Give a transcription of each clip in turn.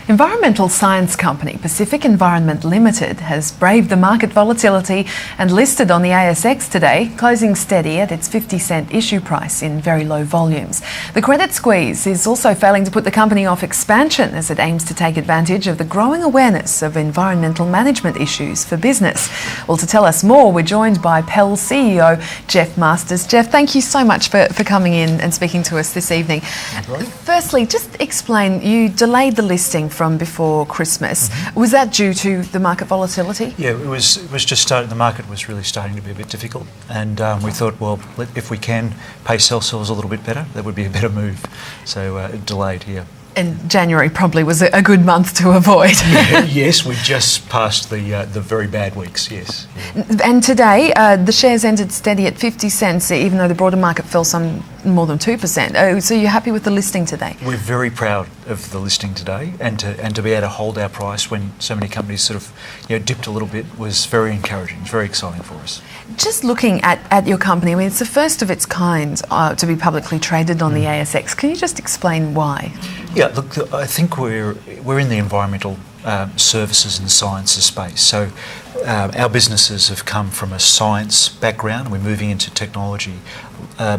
Environmental science company Pacific Environment Limited has braved the market volatility and listed on the ASX today, closing steady at its 50-cent issue price in very low volumes. The credit squeeze is also failing to put the company off expansion as it aims to take advantage of the growing awareness of environmental management issues for business. Well, to tell us more, we're joined by Pell's CEO, Geoff Masters. Geoff, thank you so much for coming in and speaking to us this evening. Firstly, just explain, you delayed the listing from before Christmas. Was that due to the market volatility? Yeah, it was just starting. The market was really starting to be a bit difficult, and we thought, well, if we can pace ourselves a little bit better, that would be a better move. So it delayed here. And January probably was a good month to avoid. Yes, we just passed the very bad weeks, yes. Yeah. And today, the shares ended steady at 50 cents, even though the broader market fell some more than 2%. Oh, so you're happy with the listing today? We're very proud of the listing today, and to be able to hold our price when so many companies sort of dipped a little bit was very encouraging. It's very exciting for us. Just looking at your company, I mean, it's the first of its kind to be publicly traded on the ASX. Can you just explain why? Yeah, look, I think we're in the environmental services and sciences space. So our businesses have come from a science background. We're moving into technology.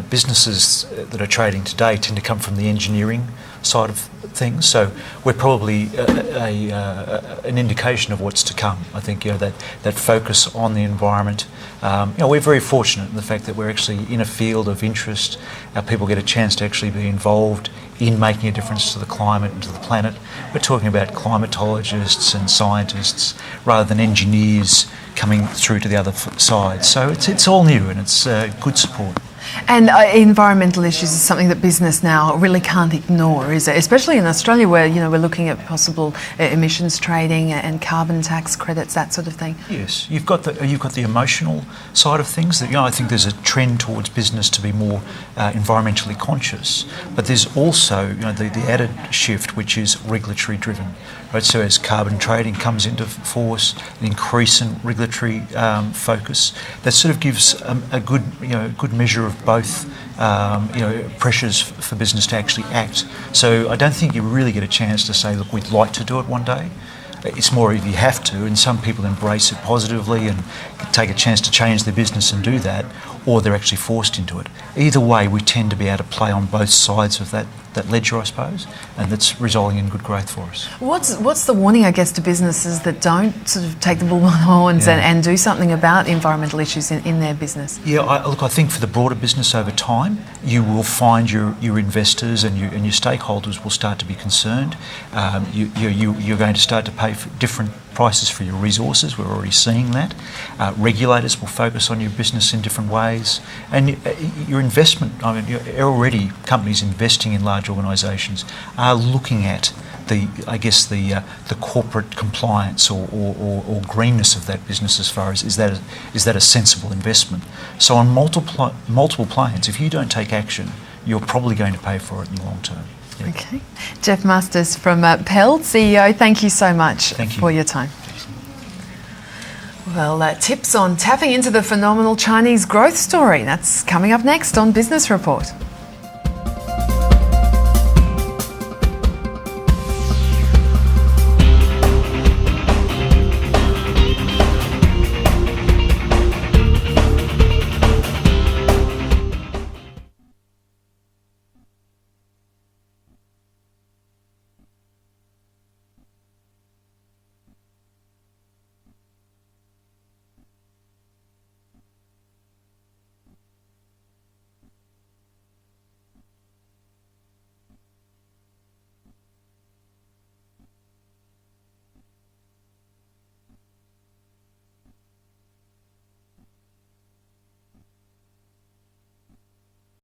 Businesses that are trading today tend to come from the engineering side of things. So we're probably an indication of what's to come. I think that focus on the environment. We're very fortunate in the fact that we're actually in a field of interest. Our people get a chance to actually be involved in making a difference to the climate and to the planet. We're talking about climatologists and scientists rather than engineers coming through to the other side. So it's all new, and it's good support. And environmental issues is something that business now really can't ignore, is it? Especially in Australia, where we're looking at possible emissions trading and carbon tax credits, that sort of thing. Yes, you've got the emotional side of things. That I think there's a trend towards business to be more environmentally conscious, but there's also the added shift, which is regulatory driven. Right, so as carbon trading comes into force, an increase in regulatory focus, that sort of gives a good measure of both pressures for business to actually act. So I don't think you really get a chance to say, look, we'd like to do it one day. It's more if you have to, and some people embrace it positively and take a chance to change their business and do that, or they're actually forced into it. Either way, we tend to be able to play on both sides of that ledger, I suppose, and that's resulting in good growth for us. What's the warning, I guess, to businesses that don't sort of take the bull by the horns and do something about environmental issues in their business? Yeah, I think for the broader business over time, you will find your investors and your stakeholders will start to be concerned. You're going to start to pay for different prices for your resources. We're already seeing that. Regulators will focus on your business in different ways, and your investment. I mean, already companies investing in large organisations are looking at the corporate compliance or greenness of that business as far as is that a sensible investment. So on multiple planes, if you don't take action, you're probably going to pay for it in the long term. Yeah. Okay. Geoff Masters from Pell, CEO, thank you so much for your time. Well, tips on tapping into the phenomenal Chinese growth story. That's coming up next on Business Report.